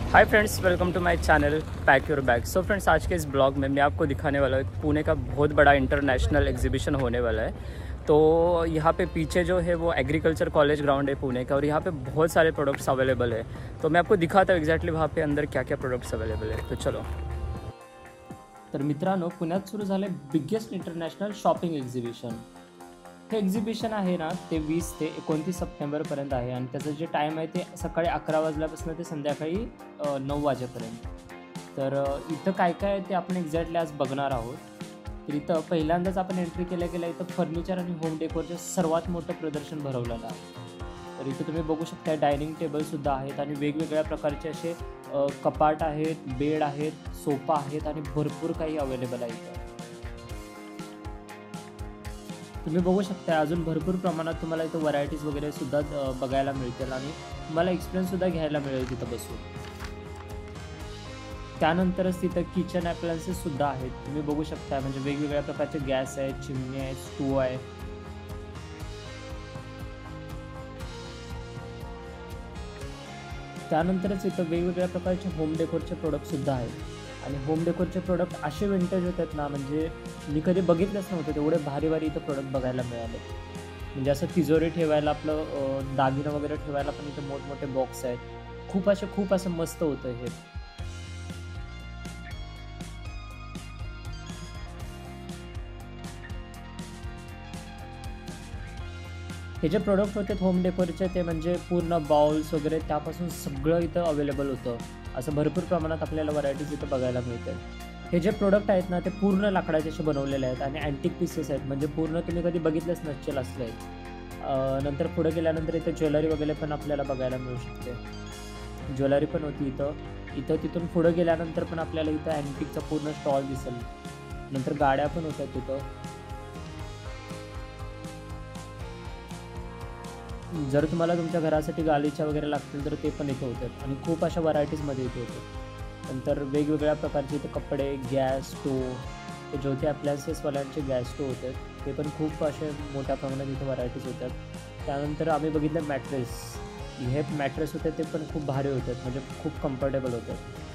High friends, welcome to my channel pack your bag. So friends, आज के इस blog में मैं आपको दिखाने वाला हूँ पुणे का बहुत बड़ा इंटरनेशनल एग्जीबिशन होने वाला है। तो यहाँ पे पीछे जो है वो एग्रीकल्चर कॉलेज ग्राउंड है पुणे का, और यहाँ पे बहुत सारे प्रोडक्ट्स अवेलेबल है। तो मैं आपको दिखाता हूँ एक्झॅक्टली वहाँ पे अंदर क्या क्या प्रोडक्ट्स अवेलेबल है। तो चलो। तर मित्रांनो, पुण्यात सुरू झाले बिगेस्ट इंटरनॅशनल शॉपिंग एक्झिबिशन। हे एक्झिबिशन आहे ना, ते 20 ते 29 सप्टेंबरपर्यंत आहे आणि त्याचं जे टाईम आहे ते सकाळी 11 वाजल्यापासून ते संध्याकाळी 9 वाजेपर्यंत। तर इथं काय काय आहे ते आपण एक्झॅक्टली आज बघणार आहोत। तर इथं पहिल्यांदाच आपण एंट्री केल्या इथं फर्निचर आणि होम डेकोरचं सर्वात मोठं प्रदर्शन भरवलेलं आहे। तर इथं तुम्ही बघू शकता डायनिंग टेबलसुद्धा आहेत आणि वेगवेगळ्या प्रकारचे असे कपाट आहेत, बेड आहेत, सोफा आहेत आणि भरपूर काही अवेलेबल आहे इथं। तुम्ही बघू शकता अजून भरपूर प्रमाणात तुम्हाला इथं व्हरायटीज वगैरे सुद्धा बघायला मिळतील आणि तुम्हाला एक्सपिरियन्स सुद्धा घ्यायला मिळेल तिथं बसून। त्यानंतरच तिथं किचन ॲप्लायन्सेस सुद्धा आहेत, तुम्ही बघू शकता। म्हणजे वेगवेगळ्या प्रकारचे गॅस आहेत, चिमणी आहे, स्टोव्ह आहे। त्यानंतरच इथं वेगवेगळ्या प्रकारचे होम डेकोरचे प्रोडक्टसुद्धा आहेत आणि होम डेकोरचे प्रोडक्ट असे विंटेज होतात ना, म्हणजे मी कधी बघितलंच नव्हतं, तेवढे भारी भारी इथं प्रोडक्ट बघायला मिळाले। म्हणजे असं तिजोरी ठेवायला, आपलं दागिनं वगैरे ठेवायला पण इथं मोठमोठे बॉक्स आहेत। खूप असं मस्त होतं हे। हे जे प्रोडक्ट होते होम डेकोरचे, ते म्हणजे पूर्ण बाउल्स वगैरे त्यापासून सगळं इथं अवेलेबल होतं। असं भरपूर प्रमाणात आपल्याला व्हरायटीज इथं बघायला मिळते। हे जे प्रोडक्ट आहेत ना, ते पूर्ण लाकडाचे असे बनवलेले आहेत आणि अँटिक पीसेस आहेत, म्हणजे पूर्ण तुम्ही कधी बघितलेच नसतील असले आहेत। नंतर पुढे गेल्यानंतर इथे ज्वेलरी वगैरे पण आपल्याला बघायला मिळू शकते। ज्वेलरी पण होती इथं तिथून पुढे गेल्यानंतर पण आपल्याला इथं अँटिकचा पूर्ण स्टॉल दिसेल। नंतर गाड्या पण होत्या तिथं। जर तुम्हाला तुमच्या घरासाठी गालिचा वगैरे लागतील तर ते पण इथे होतात आणि खूप अशा व्हरायटीजमध्ये इथे होतात। नंतर वेगवेगळ्या प्रकारचे इथे कपडे, गॅस स्टोव्ह, ते ज्योती ॲप्लायन्सेसवाल्यांचे गॅस स्टोव्ह होतात, ते पण खूप असे मोठ्या प्रमाणात इथे व्हरायटीज होतात। त्यानंतर आम्ही बघितलं मॅट्रेस, हे मॅट्रेस होते ते पण खूप भारी होतात, म्हणजे खूप कम्फर्टेबल होतात।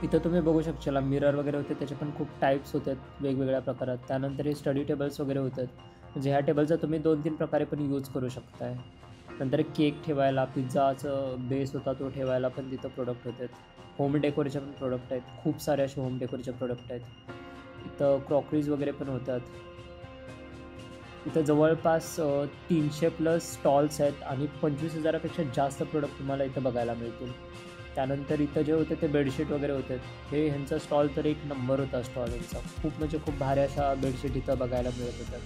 इथं तुम्ही बघू शकता मिरर वगैरे होते, त्याचे पण खूप टाईप्स होतात वेगवेगळ्या प्रकारात। त्यानंतर हे स्टडी टेबल्स वगैरे होतात, म्हणजे ह्या टेबलचा तुम्ही 2-3 प्रकारे पण यूज करू शकताय। नंतर केक ठेवायला, पिझ्झाचं बेस होता तो ठेवायला पण तिथं प्रोडक्ट होतात। होम डेकोरचे पण प्रोडक्ट आहेत, खूप सारे असे होम डेकोरचे प्रोडक्ट आहेत। इथं क्रॉकरीज वगैरे पण होतात। इथं जवळपास 300+ स्टॉल्स आहेत आणि 25,000पेक्षा जास्त प्रोडक्ट तुम्हाला इथं बघायला मिळतील। त्यानंतर इथं जे होते ते बेडशीट वगैरे होते, हे ह्यांचा स्टॉल तर एक नंबर होता स्टॉल यांचा। खूप म्हणजे खूप भारी अशा बेडशीट इथं बघायला मिळत होत्या।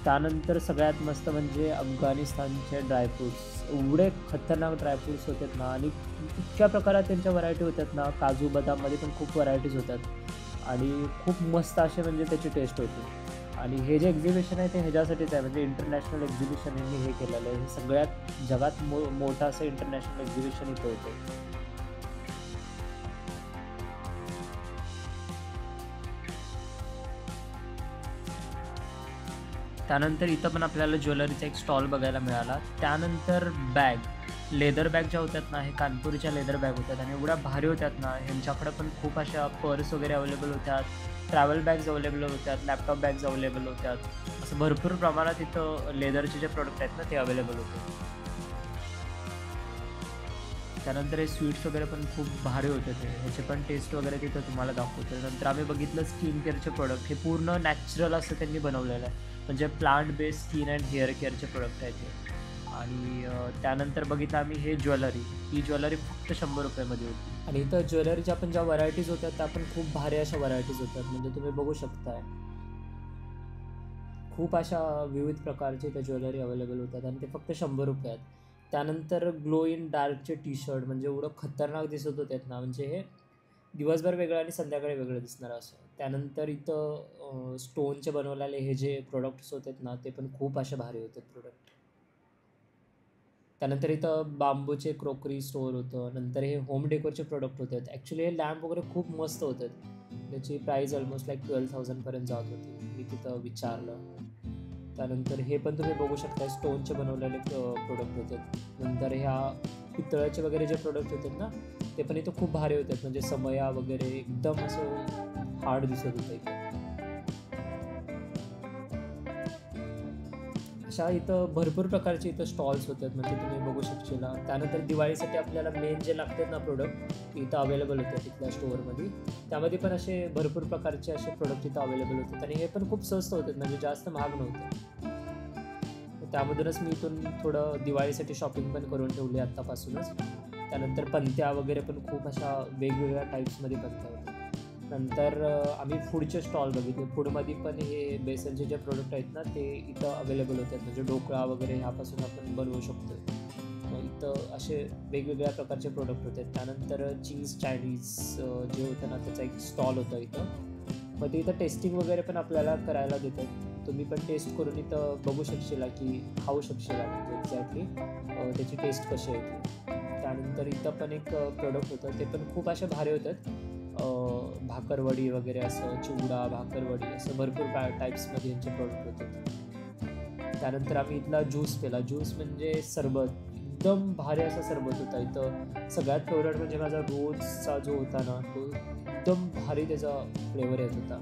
त्यानंतर सगळ्यात मस्त म्हणजे अफगाणिस्तानचे ड्रायफ्रूट्स, एवढे खतरनाक ड्रायफ्रूट्स होतात ना, आणि इतक्या प्रकारात त्यांच्या व्हरायटी होतात ना। काजू बदाममध्ये पण खूप व्हरायटीज होतात आणि खूप मस्त असे म्हणजे त्याची टेस्ट होती। आणि हे जे एक्झिबिशन आहे ते ह्याच्यासाठीच आहे, म्हणजे इंटरनॅशनल एक्झिबिशन यांनी हे केलेलं आहे। हे सगळ्यात जगात मोठं असं इंटरनॅशनल एक्झिबिशन इथं होतं। त्यानंतर इथं पण आपल्याला ज्वेलरीचा एक स्टॉल बघायला मिळाला। त्यानंतर बॅग, लेदर बॅग ज्या होत्यात ना, हे कानपूरच्या लेदर बॅग होत्यात आणि एवढ्या भारी होत्यात ना। ह्यांच्याकडे पण खूप अशा पर्स वगैरे अवेलेबल होत्या, ट्रॅव्हल बॅग्स अवेलेबल होत्या, लॅपटॉप बॅग्स अवेलेबल होत्या। असं भरपूर प्रमाणात इथं लेदरचे जे प्रोडक्ट आहेत ना ते अवेलेबल होते। त्यानंतर हे स्वीट्स वगैरे पण खूप भारी होते, ते ह्याचे पण टेस्ट वगैरे तिथं तुम्हाला दाखवते। नंतर आम्ही बघितलं स्किन केअरचे प्रोडक्ट, हे पूर्ण नॅचरल असं त्यांनी बनवलेलं आहे, म्हणजे plant based skin and hair केअरचे प्रोडक्ट आहेत हे। आणि त्यानंतर बघितलं आम्ही हे ज्वेलरी, ही ज्वेलरी फक्त 100 रुपयामध्ये होती। आणि इथं ज्वेलरीच्या पण ज्या व्हरायटीज होत्या त्या पण खूप भारी अशा व्हरायटीज होत्या, म्हणजे तुम्ही बघू शकताय खूप अशा विविध प्रकारचे त्या ज्वेलरी अवेलेबल होतात आणि ते फक्त 100 रुपयात। त्यानंतर ग्लो इन डार्कचे टी शर्ट, म्हणजे एवढं खतरनाक दिसत होते ना, म्हणजे हे दिवसभर वेगळं आणि संध्याकाळी वेगळं दिसणार असं। त्यानंतर इथं स्टोनचे बनवलेले हे जे प्रोडक्ट्स होते ना, ते पण खूप असे भारी होते प्रोडक्ट। त्यानंतर इथं बांबूचे क्रोकरी स्टोअर होतं। नंतर हे होम डेकोरचे प्रोडक्ट होते। ॲक्च्युली हे लॅम्प वगैरे खूप मस्त होते, त्याची प्राईस ऑलमोस्ट लाईक 12,000 पर्यंत जात होती। मी तिथं विचारलं. त्यानंतर हे पण तुम्ही बघू शकता स्टोनचे बनवलेले प्रोडक्ट होते. नंतर ह्या पितळाचे वगैरे जे प्रोडक्ट होते ना ते पण इथं खूप भारी होते, म्हणजे समया वगैरे एकदम असं हार्ड दिसत होतं इथं. अशा इथं भरपूर प्रकारचे इथं स्टॉल्स होतात, म्हणजे तुम्ही बघू शकशील. त्यानंतर दिवाळीसाठी आपल्याला मेन जे लागतात ना प्रोडक्ट इथं अवेलेबल होते तिथल्या स्टोअरमध्ये. त्यामध्ये पण असे भरपूर प्रकारचे असे प्रोडक्ट इथं अवेलेबल होते आणि हे पण खूप स्वस्त होते, म्हणजे जास्त महाग नव्हते. त्यामधूनच मी इथून थोडं दिवाळीसाठी शॉपिंग पण करून ठेवली आत्तापासूनच. त्यानंतर पंत्या वगैरे पण खूप अशा वेगवेगळ्या टाईप्समध्ये पंत्या होत्या. नंतर आम्ही फूडचे स्टॉल बघितले. फूडमध्ये पण हे बेसनचे जे प्रोडक्ट आहेत ना ते इथं अवेलेबल होतात, म्हणजे ढोकळा वगैरे ह्यापासून आपण बनवू शकतो. इथं असे वेगवेगळ्या प्रकारचे प्रोडक्ट होते. त्यानंतर चीज चायनीज जे होतं ना त्याचा एक स्टॉल होता इथं. मग ते इथं टेस्टिंग वगैरे पण आपल्याला करायला देतात. तुम्ही पण टेस्ट करून इथं बघू शकशील की खाऊ शकशील म्हणजे एक्झॅक्टली त्याची टेस्ट कशी आहे ती. त्यानंतर इथं पण एक प्रोडक्ट होतं, ते पण खूप असे भारी होतात. भाकरवडी वगैरे असं चिवडा, भाकरवडी असं भरपूर टाईप्समध्ये यांचे प्रोडक्ट होते. त्यानंतर आम्ही इथला ज्यूस पिला. ज्यूस म्हणजे सरबत, एकदम भारी असा सरबत होता इथं. सगळ्यात फेवरेट म्हणजे माझा रोजचा जो होता ना तो एकदम भारी त्याचा फ्लेवर येत होता.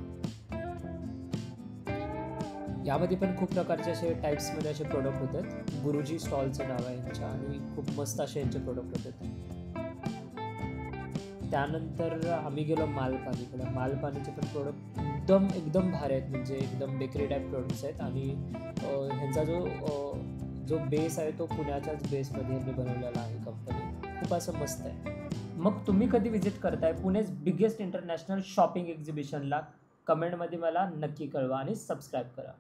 यामध्ये पण खूप प्रकारचे असे टाईप्समध्ये असे प्रोडक्ट होतात. गुरुजी स्टॉलचं नाव आहे यांच्या आणि खूप मस्त असे यांचे प्रोडक्ट होते. त्यानंतर आम्ही गेलो मालपाणीकडे. मालपाणीचे पण प्रोडक्ट एकदम भारी आहेत, म्हणजे एकदम बेकरी टाईप प्रोडक्ट्स आहेत. आणि ह्यांचा जो बेस आहे तो पुण्याच्याच बेसमध्ये यांनी बनवलेला आहे कंपनी. खूप असं मस्त आहे. मग तुम्ही कधी विजिट करताय पुणेच बिगेस्ट इंटरनॅशनल शॉपिंग एक्झिबिशनला? कमेंटमध्ये मला नक्की कळवा आणि सबस्क्राईब करा.